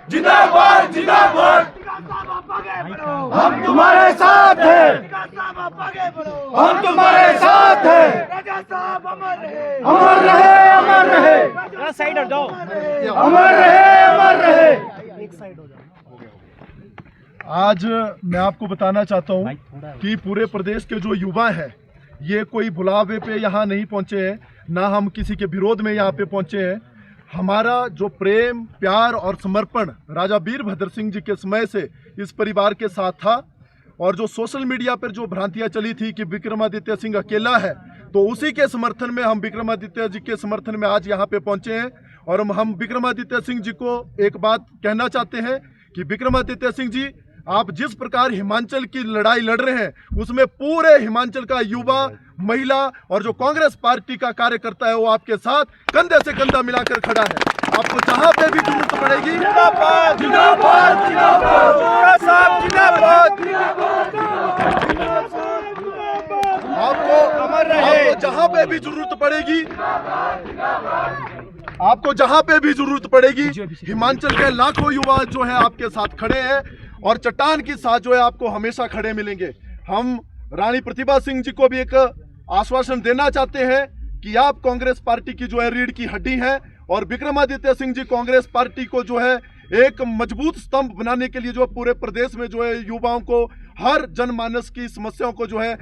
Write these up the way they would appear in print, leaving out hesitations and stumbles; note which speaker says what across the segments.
Speaker 1: जिंदाबाद जिंदाबाद। हम तुम्हारे साथ हैं, हम तुम्हारे साथ हैं। अमर रहे, अमर रहे।
Speaker 2: साइड हट जाओ।
Speaker 1: अमर रहे, अमर रहे।
Speaker 2: एक साइड हो जाओ।
Speaker 3: आज मैं आपको बताना चाहता हूँ कि पूरे प्रदेश के जो युवा हैं, ये कोई बुलावे पे यहाँ नहीं पहुँचे हैं, ना हम किसी के विरोध में यहाँ पे पहुँचे हैं। हमारा जो प्रेम, प्यार और समर्पण राजा वीरभद्र सिंह जी के समय से इस परिवार के साथ था, और जो सोशल मीडिया पर जो भ्रांतियाँ चली थी कि विक्रमादित्य सिंह अकेला है, तो उसी के समर्थन में हम विक्रमादित्य जी के समर्थन में आज यहाँ पे पहुँचे हैं। और हम विक्रमादित्य सिंह जी को एक बात कहना चाहते हैं कि विक्रमादित्य सिंह जी, आप जिस प्रकार हिमाचल की लड़ाई लड़ रहे हैं, उसमें पूरे हिमाचल का युवा, महिला और जो कांग्रेस पार्टी का कार्यकर्ता है, वो आपके साथ कंधे से कंधा मिलाकर खड़ा है। आपको जहां पे भी जरूरत पड़ेगी,
Speaker 1: जिंदाबाद जिंदाबाद जिंदाबाद।
Speaker 3: आपको जहां पे भी जरूरत पड़ेगी, आपको जहां पे भी जरूरत पड़ेगी, हिमाचल के लाखों युवा जो है आपके साथ खड़े हैं और चट्टान की साथ जो है आपको हमेशा खड़े मिलेंगे। हम रानी प्रतिभा सिंह जी को भी एक आश्वासन देना चाहते हैं कि आप कांग्रेस पार्टी की जो है रीढ़ की हड्डी हैं, और विक्रमादित्य सिंह जी कांग्रेस पार्टी को जो है एक मजबूत स्तंभ बनाने के लिए जो पूरे प्रदेश में जो है युवाओं को, हर जनमानस की समस्याओं को जो है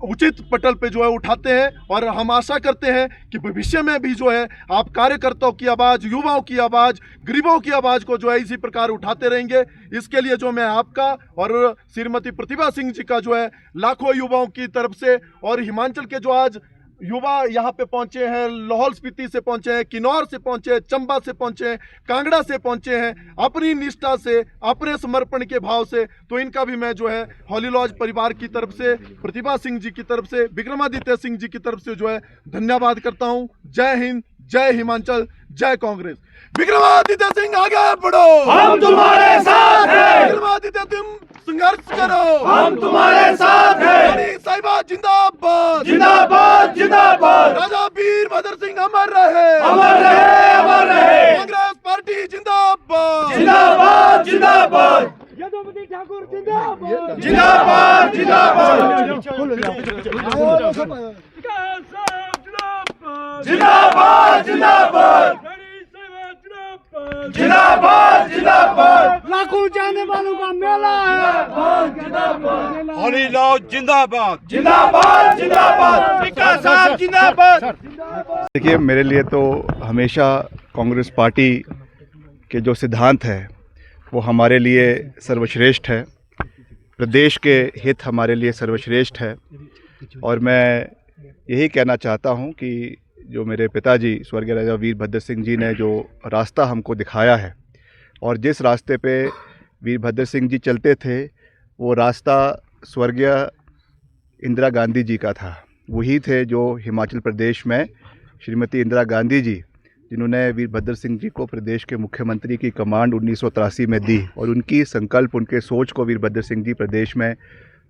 Speaker 3: उचित पटल पे जो है उठाते हैं। और हम आशा करते हैं कि भविष्य में भी जो है आप कार्यकर्ताओं की आवाज़, युवाओं की आवाज़, गरीबों की आवाज़ को जो है इसी प्रकार उठाते रहेंगे। इसके लिए जो मैं आपका और श्रीमती प्रतिभा सिंह जी का जो है लाखों युवाओं की तरफ से, और हिमाचल के जो आज युवा यहाँ पे पहुंचे हैं, लाहौल स्पीति से पहुंचे हैं, किन्नौर से पहुंचे हैं, चंबा से पहुंचे हैं, कांगड़ा से पहुंचे हैं, अपनी निष्ठा से, अपने समर्पण के भाव से, तो इनका भी मैं जो है हॉली लॉज परिवार की तरफ से, प्रतिभा सिंह जी की तरफ से, विक्रमादित्य सिंह जी की तरफ से जो है धन्यवाद करता हूं। जय हिंद, जय हिमाचल, जय कांग्रेस। विक्रमादित्य सिंह आगे बढ़ो,
Speaker 1: हम तुम्हारे साथ हैं।
Speaker 3: विक्रमादित्य तुम संघर्ष करो,
Speaker 1: हम तुम्हारे साथ हैं।
Speaker 3: साहिबा जिंदाबाद
Speaker 1: जिंदाबाद जिंदाबाद।
Speaker 3: राजा वीरभद्र सिंह अमर रहे,
Speaker 1: अमर रहे, अमर रहे।
Speaker 3: कांग्रेस पार्टी जिंदाबाद
Speaker 1: जिंदाबाद जिंदाबाद।
Speaker 2: यदुपति ठाकुर जिंदाबाद
Speaker 1: जिंदाबाद जिंदाबाद। जिंदाबाद जिंदाबाद जिंदाबाद जिंदाबाद।
Speaker 2: लाखों जाने वालों का मेला है।
Speaker 1: हॉली लॉज जिंदाबाद जिंदाबाद जिंदाबाद। विकास साहब जिंदाबाद।
Speaker 4: देखिए, मेरे लिए तो हमेशा कांग्रेस पार्टी के जो सिद्धांत है वो हमारे लिए सर्वश्रेष्ठ है, प्रदेश के हित हमारे लिए सर्वश्रेष्ठ है। और मैं यही कहना चाहता हूँ कि जो मेरे पिताजी स्वर्गीय राजा वीरभद्र सिंह जी ने जो रास्ता हमको दिखाया है, और जिस रास्ते पे वीरभद्र सिंह जी चलते थे, वो रास्ता स्वर्गीय इंदिरा गांधी जी का था। वही थे जो हिमाचल प्रदेश में श्रीमती इंदिरा गांधी जी, जिन्होंने वीरभद्र सिंह जी को प्रदेश के मुख्यमंत्री की कमांड 1983 में दी, और उनकी संकल्प, उनके सोच को वीरभद्र सिंह जी प्रदेश में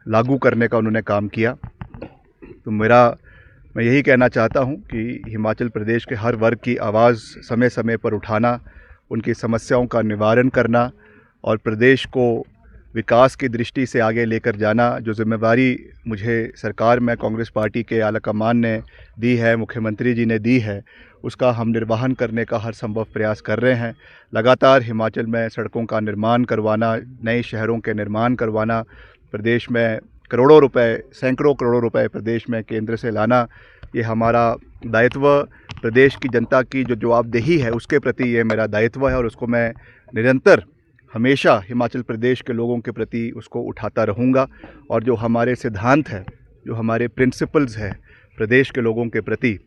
Speaker 4: लागू करने का उन्होंने काम किया। तो मैं यही कहना चाहता हूं कि हिमाचल प्रदेश के हर वर्ग की आवाज़ समय समय पर उठाना, उनकी समस्याओं का निवारण करना और प्रदेश को विकास की दृष्टि से आगे लेकर जाना, जो जिम्मेवारी मुझे सरकार में कांग्रेस पार्टी के आलाकमान ने दी है, मुख्यमंत्री जी ने दी है, उसका हम निर्वहन करने का हर संभव प्रयास कर रहे हैं। लगातार हिमाचल में सड़कों का निर्माण करवाना, नए शहरों के निर्माण करवाना, प्रदेश में करोड़ों रुपए, सैकड़ों करोड़ों रुपए प्रदेश में केंद्र से लाना, ये हमारा दायित्व, प्रदेश की जनता की जो जवाबदेही है उसके प्रति ये मेरा दायित्व है, और उसको मैं निरंतर हमेशा हिमाचल प्रदेश के लोगों के प्रति उसको उठाता रहूँगा। और जो हमारे सिद्धांत है, जो हमारे प्रिंसिपल्स है प्रदेश के लोगों के प्रति,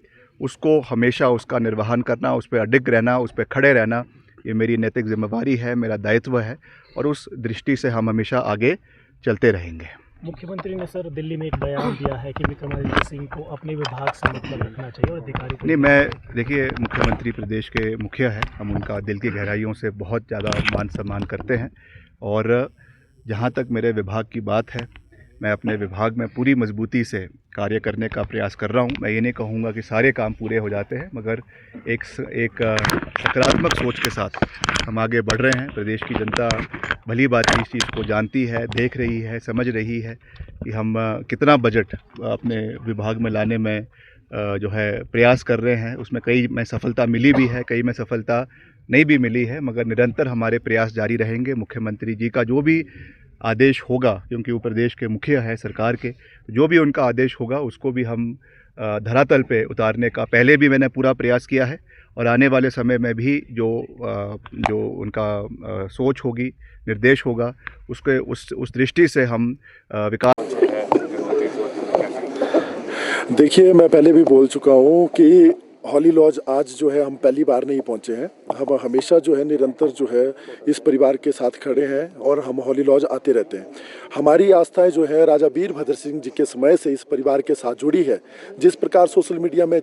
Speaker 4: उसको हमेशा उसका निर्वहन करना, उस पर अडिग रहना, उस पर खड़े रहना, ये मेरी नैतिक जिम्मेवारी है, मेरा दायित्व है, और उस दृष्टि से हम हमेशा आगे चलते रहेंगे।
Speaker 2: मुख्यमंत्री ने सर दिल्ली में एक बयान दिया है कि विक्रमादित्य सिंह को अपने विभाग से मतलब रखना चाहिए और अधिकारी को
Speaker 4: नहीं। मैं देखिए, मुख्यमंत्री प्रदेश के मुखिया हैं, हम उनका दिल की गहराइयों से बहुत ज़्यादा मान सम्मान करते हैं। और जहाँ तक मेरे विभाग की बात है, मैं अपने विभाग में पूरी मजबूती से कार्य करने का प्रयास कर रहा हूं। मैं ये नहीं कहूँगा कि सारे काम पूरे हो जाते हैं, मगर एक सकारात्मक सोच के साथ हम आगे बढ़ रहे हैं। प्रदेश की जनता भली बात इस चीज़ को जानती है, देख रही है, समझ रही है कि हम कितना बजट अपने विभाग में लाने में जो है प्रयास कर रहे हैं। उसमें कई में सफलता मिली भी है, कई में सफलता नहीं भी मिली है, मगर निरंतर हमारे प्रयास जारी रहेंगे। मुख्यमंत्री जी का जो भी आदेश होगा, क्योंकि वो प्रदेश के मुखिया है सरकार के, जो भी उनका आदेश होगा उसको भी हम धरातल पे उतारने का पहले भी मैंने पूरा प्रयास किया है, और आने वाले समय में भी जो उनका सोच होगी, निर्देश होगा, उसके उस दृष्टि से हम विकास।
Speaker 3: देखिए, मैं पहले भी बोल चुका हूँ कि हॉली लॉज आज जो है हम पहली बार नहीं पहुँचे हैं। हम हमेशा जो है निरंतर जो है इस परिवार के साथ खड़े हैं और हम हॉली लॉज आते रहते हैं। हमारी आस्थाएं जो है राजा वीरभद्र सिंह जी के समय से इस परिवार के साथ जुड़ी है। जिस प्रकार सोशल मीडिया में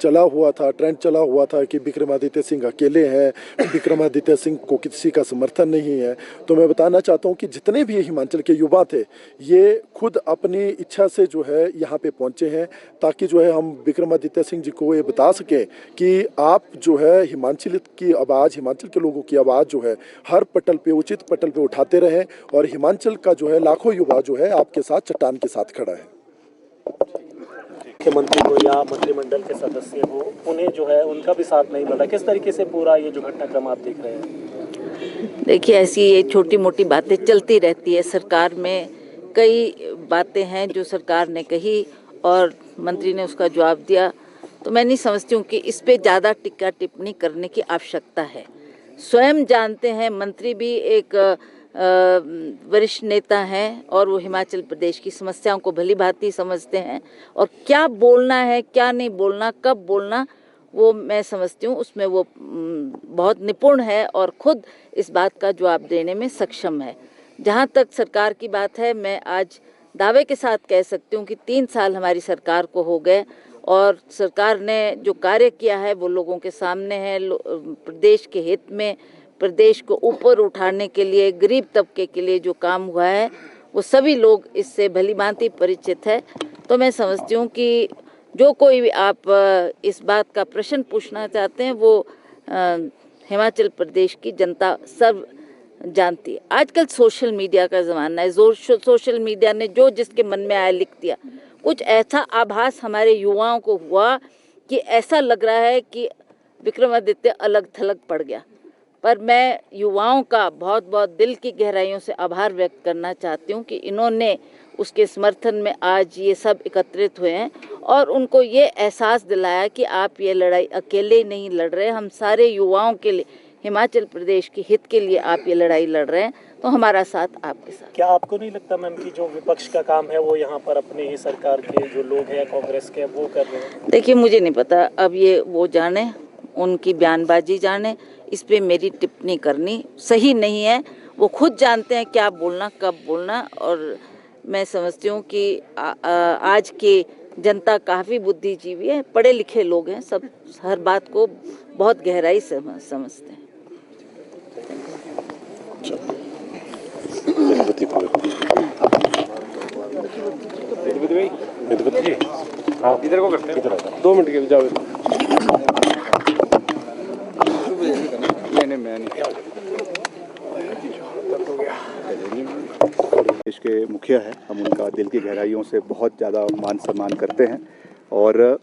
Speaker 3: चला हुआ था, ट्रेंड चला हुआ था कि विक्रमादित्य सिंह अकेले हैं, विक्रमादित्य सिंह को किसी का समर्थन नहीं है, तो मैं बताना चाहता हूं कि जितने भी हिमाचल के युवा थे ये खुद अपनी इच्छा से जो है यहाँ पे पहुँचे हैं, ताकि जो है हम विक्रमादित्य सिंह जी को ये बता सकें कि आप जो है हिमाचल की आवाज़, हिमाचल के लोगों की आवाज़ जो है हर पटल पे, उचित पटल पे उठाते रहें, और हिमाचल का जो है लाखों युवा जो है आपके साथ, चट्टान के साथ खड़ा है।
Speaker 2: मुख्यमंत्री हो या मंत्रिमंडल के सदस्य हो, उन्हें जो है उनका भी साथ नहीं मिल रहा। किस तरीके से पूरा ये जो घटनाक्रम आप देख रहे हैं?
Speaker 5: देखिए, ऐसी ये छोटी मोटी बातें चलती रहती है। सरकार में कई बातें हैं जो सरकार ने कही और मंत्री ने उसका जवाब दिया, तो मैं नहीं समझती हूँ कि इस पे ज़्यादा टिक्का टिप्पणी करने की आवश्यकता है। स्वयं जानते हैं, मंत्री भी एक वरिष्ठ नेता हैं और वो हिमाचल प्रदेश की समस्याओं को भली भांति समझते हैं, और क्या बोलना है, क्या नहीं बोलना, कब बोलना, वो मैं समझती हूँ उसमें वो बहुत निपुण है और खुद इस बात का जवाब देने में सक्षम है। जहाँ तक सरकार की बात है, मैं आज दावे के साथ कह सकती हूँ कि 3 साल हमारी सरकार को हो गए, और सरकार ने जो कार्य किया है वो लोगों के सामने है। प्रदेश के हित में, प्रदेश को ऊपर उठाने के लिए, गरीब तबके के लिए जो काम हुआ है वो सभी लोग इससे भली भांति परिचित है। तो मैं समझती हूँ कि जो कोई भी आप इस बात का प्रश्न पूछना चाहते हैं वो हिमाचल प्रदेश की जनता सब जानती है। आजकल सोशल मीडिया का ज़माना है, सोशल मीडिया ने जो जिसके मन में आया लिख दिया। कुछ ऐसा आभास हमारे युवाओं को हुआ कि ऐसा लग रहा है कि विक्रमादित्य अलग थलग पड़ गया, पर मैं युवाओं का बहुत बहुत दिल की गहराइयों से आभार व्यक्त करना चाहती हूँ कि इन्होंने उसके समर्थन में आज ये सब एकत्रित हुए हैं, और उनको ये एहसास दिलाया कि आप ये लड़ाई अकेले नहीं लड़ रहे, हम सारे युवाओं के लिए, हिमाचल प्रदेश के हित के लिए आप ये लड़ाई लड़ रहे हैं, तो हमारा साथ आपके साथ।
Speaker 2: क्या आपको नहीं लगता मैम कि जो विपक्ष का काम है वो यहाँ पर अपने ही सरकार के जो लोग हैं कांग्रेस के, वो कर रहे हैं?
Speaker 5: देखिए, मुझे नहीं पता, अब ये वो जाने, उनकी बयानबाजी जाने, इस पे मेरी टिप्पणी करनी सही नहीं है। वो खुद जानते हैं क्या बोलना, कब बोलना, और मैं समझती हूँ कि आज की जनता काफ़ी बुद्धिजीवी है, पढ़े लिखे लोग हैं, सब हर बात को बहुत गहराई से समझते हैं।
Speaker 1: इधर को करते हैं, 2 मिनट के लिए जाओ।
Speaker 4: देश के मुखिया है, हम उनका दिल की गहराइयों से बहुत ज़्यादा मान सम्मान करते हैं, और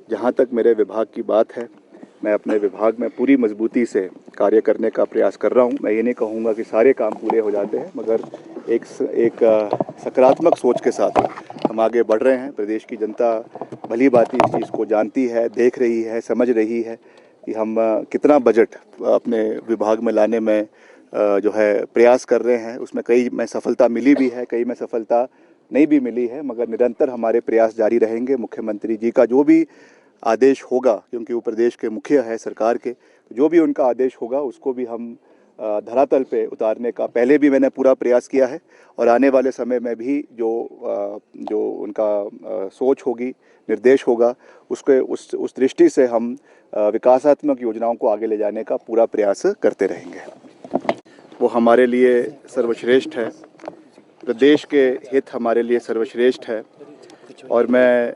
Speaker 4: जहाँ तक मेरे विभाग की बात है, मैं अपने विभाग में पूरी मजबूती से कार्य करने का प्रयास कर रहा हूँ। मैं ये नहीं कहूँगा कि सारे काम पूरे हो जाते हैं, मगर एक सकारात्मक सोच के साथ हम आगे बढ़ रहे हैं। प्रदेश की जनता भली भांति इस चीज़ को जानती है, देख रही है, समझ रही है कि हम कितना बजट अपने विभाग में लाने में जो है प्रयास कर रहे हैं। उसमें कई में सफलता मिली भी है, कई में सफलता नहीं भी मिली है, मगर निरंतर हमारे प्रयास जारी रहेंगे। मुख्यमंत्री जी का जो भी आदेश होगा, क्योंकि वो प्रदेश के मुखिया है सरकार के, जो भी उनका आदेश होगा उसको भी हम धरातल पे उतारने का पहले भी मैंने पूरा प्रयास किया है, और आने वाले समय में भी जो उनका सोच होगी, निर्देश होगा, उसके उस दृष्टि से हम विकासात्मक योजनाओं को आगे ले जाने का पूरा प्रयास करते रहेंगे। वो हमारे लिए सर्वश्रेष्ठ है। प्रदेश के हित हमारे लिए सर्वश्रेष्ठ है और मैं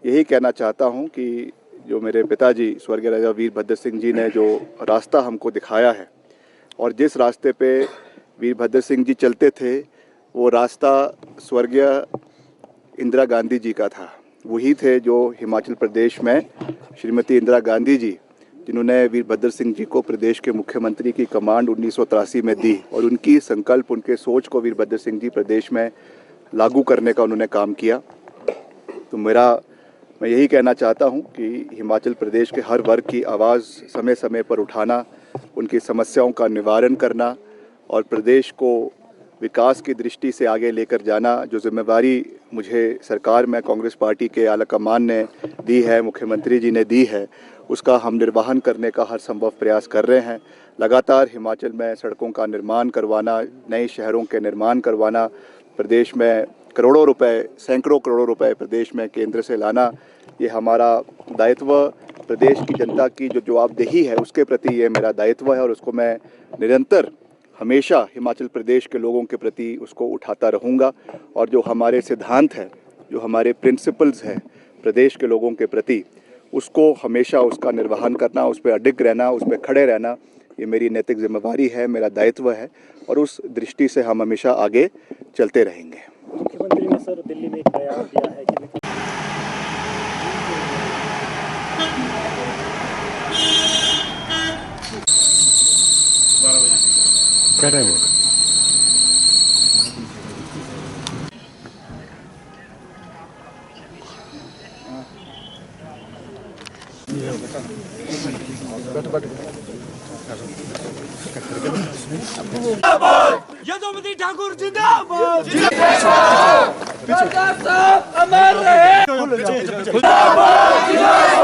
Speaker 4: यही कहना चाहता हूं कि जो मेरे पिताजी स्वर्गीय राजा वीरभद्र सिंह जी ने जो रास्ता हमको दिखाया है और जिस रास्ते पे वीरभद्र सिंह जी चलते थे वो रास्ता स्वर्गीय इंदिरा गांधी जी का था। वही थे जो हिमाचल प्रदेश में श्रीमती इंदिरा गांधी जी जिन्होंने वीरभद्र सिंह जी को प्रदेश के मुख्यमंत्री की कमांड 1983 में दी और उनकी संकल्प उनके सोच को वीरभद्र सिंह जी प्रदेश में लागू करने का उन्होंने काम किया। तो मैं यही कहना चाहता हूं कि हिमाचल प्रदेश के हर वर्ग की आवाज़ समय समय पर उठाना, उनकी समस्याओं का निवारण करना और प्रदेश को विकास की दृष्टि से आगे लेकर जाना, जो जिम्मेवारी मुझे सरकार में कांग्रेस पार्टी के आलाकमान ने दी है, मुख्यमंत्री जी ने दी है, उसका हम निर्वहन करने का हर संभव प्रयास कर रहे हैं। लगातार हिमाचल में सड़कों का निर्माण करवाना, नए शहरों के निर्माण करवाना, प्रदेश में करोड़ों रुपए, सैकड़ों करोड़ों रुपए प्रदेश में केंद्र से लाना, ये हमारा दायित्व, प्रदेश की जनता की जो जवाबदेही है उसके प्रति ये मेरा दायित्व है और उसको मैं निरंतर हमेशा हिमाचल प्रदेश के लोगों के प्रति उसको उठाता रहूँगा। और जो हमारे सिद्धांत हैं, जो हमारे प्रिंसिपल्स हैं प्रदेश के लोगों के प्रति, उसको हमेशा उसका निर्वहन करना, उस पर अडिग रहना, उस पर खड़े रहना, ये मेरी नैतिक जिम्मेवारी है, मेरा दायित्व है और उस दृष्टि से हम हमेशा आगे चलते रहेंगे।
Speaker 2: मुख्यमंत्री ने सर दिल्ली में एक बयान दिया है कि
Speaker 1: क्या टाइम है?
Speaker 6: यदुमती ठाकुर जिंदाबाद, सरकार साहब अमर रहे, जिंदाबाद, नेता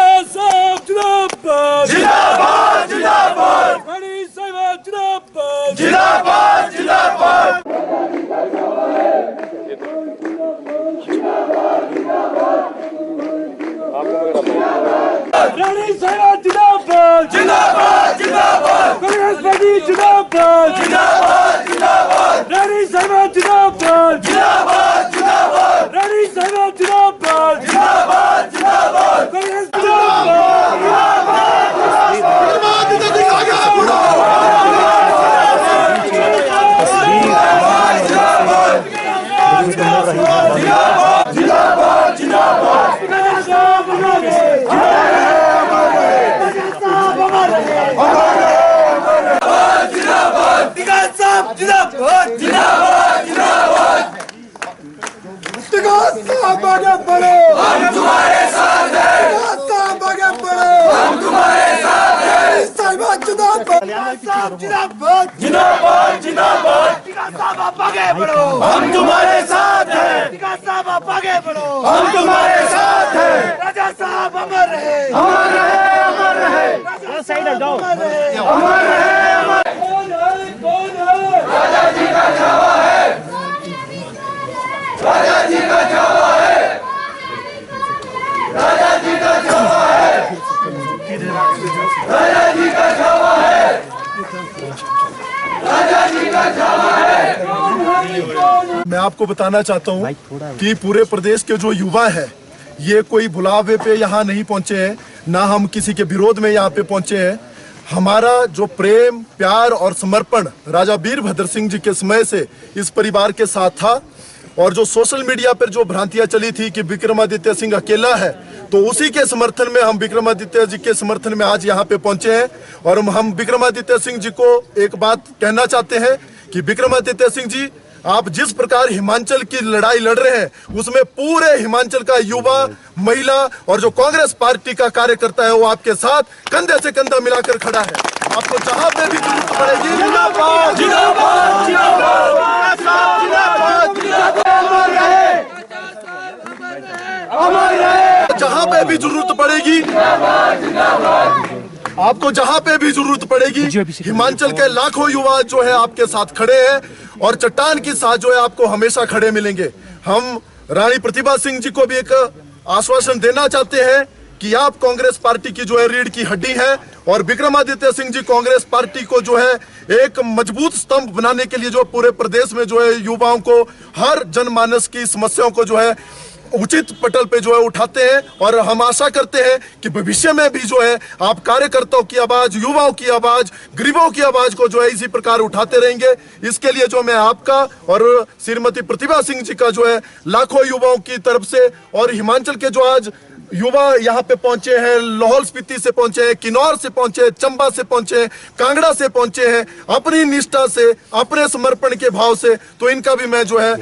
Speaker 6: कैसा जिंदाबाद, जिंदाबाद, जिंदाबाद, बड़ी सेवा जिंदाबाद, जिंदाबाद, जिंदाबाद, रानी सेवा जिंदाबाद, जिंदाबाद, जिंदाबाद, कांग्रेस पार्टी जिंदाबाद, जिंदाबाद, जिंदाबाद, रानी सेवा जिंदाबाद, जिंदाबाद, जिंदाबाद, रानी सेवा जिंदाबाद, जिंदाबाद, जिंदाबाद, कांग्रेस आगे बढ़ो, हम तुम्हारे साथ हैं, आगे बढ़ो, हम तुम्हारे साथ हैं, जिंदाबाद, जिंदाबाद, जिंदाबाद, जिंदाबाद, साहब आगे बढ़ो, हम तुम्हारे साथ हैं, साहब आगे बढ़ो, हम तुम्हारे साथ हैं, राजा साहब अमर रहे, अमर रहे, अमर रहे, साइड हटाओ, अमर रहे, अमर रहे, अमर। कौन है राजा जी का छावा है, राजा जी का छावा है, राजा जी का छावा है, राजा जी का छावा है, राजा जी का छावा है।
Speaker 3: मैं आपको बताना चाहता हूं कि पूरे प्रदेश के जो युवा है ये कोई बुलावे पे यहाँ नहीं पहुंचे हैं, ना हम किसी के विरोध में यहाँ पे पहुंचे हैं। हमारा जो प्रेम, प्यार और समर्पण राजा वीरभद्र सिंह जी के समय से इस परिवार के साथ था और जो सोशल मीडिया पर जो भ्रांतियां चली थी कि विक्रमादित्य सिंह अकेला है, तो उसी के समर्थन में हम विक्रमादित्य जी के समर्थन में आज यहाँ पे पहुंचे हैं। और हम विक्रमादित्य सिंह जी को एक बात कहना चाहते हैं कि विक्रमादित्य सिंह जी, आप जिस प्रकार हिमाचल की लड़ाई लड़ रहे हैं उसमें पूरे हिमाचल का युवा, महिला और जो कांग्रेस पार्टी का कार्यकर्ता है वो आपके साथ कंधे से कंधा मिलाकर खड़ा है। आपको जहां पे भी जरूरत पड़ेगी, जिंदाबाद, जिंदाबाद, जिंदाबाद, जहां पे भी जरूरत पड़ेगी, आपको जहां पे भी जरूरत पड़ेगी, हिमाचल के लाखों युवा जो है आपके साथ खड़े हैं और चट्टान के साथ जो है आपको हमेशा खड़े मिलेंगे। हम रानी प्रतिभा सिंह जी को भी एक आश्वासन देना चाहते हैं कि आप कांग्रेस पार्टी की जो है रीढ़ की हड्डी है और विक्रमादित्य सिंह जी कांग्रेस पार्टी को जो है एक मजबूत स्तंभ बनाने के लिए जो पूरे प्रदेश में जो है युवाओं को हर जनमानस की समस्याओं को जो है उचित पटल पे जो है उठाते हैं। और हम आशा करते हैं कि भविष्य में भी जो है आप कार्यकर्ताओं की आवाज, युवाओं की आवाज, गरीबों की आवाज को जो है इसी प्रकार उठाते रहेंगे। इसके लिए जो मैं आपका और श्रीमती प्रतिभा सिंह जी का जो है लाखों युवाओं की तरफ से और हिमाचल के जो आज युवा यहाँ पे पहुंचे हैं, लाहौल स्पीति से पहुंचे हैं, किन्नौर से पहुंचे हैं, चंबा से पहुंचे हैं, कांगड़ा से पहुंचे हैं, अपनी निष्ठा से, अपने समर्पण के भाव से, तो इनका भी मैं जो है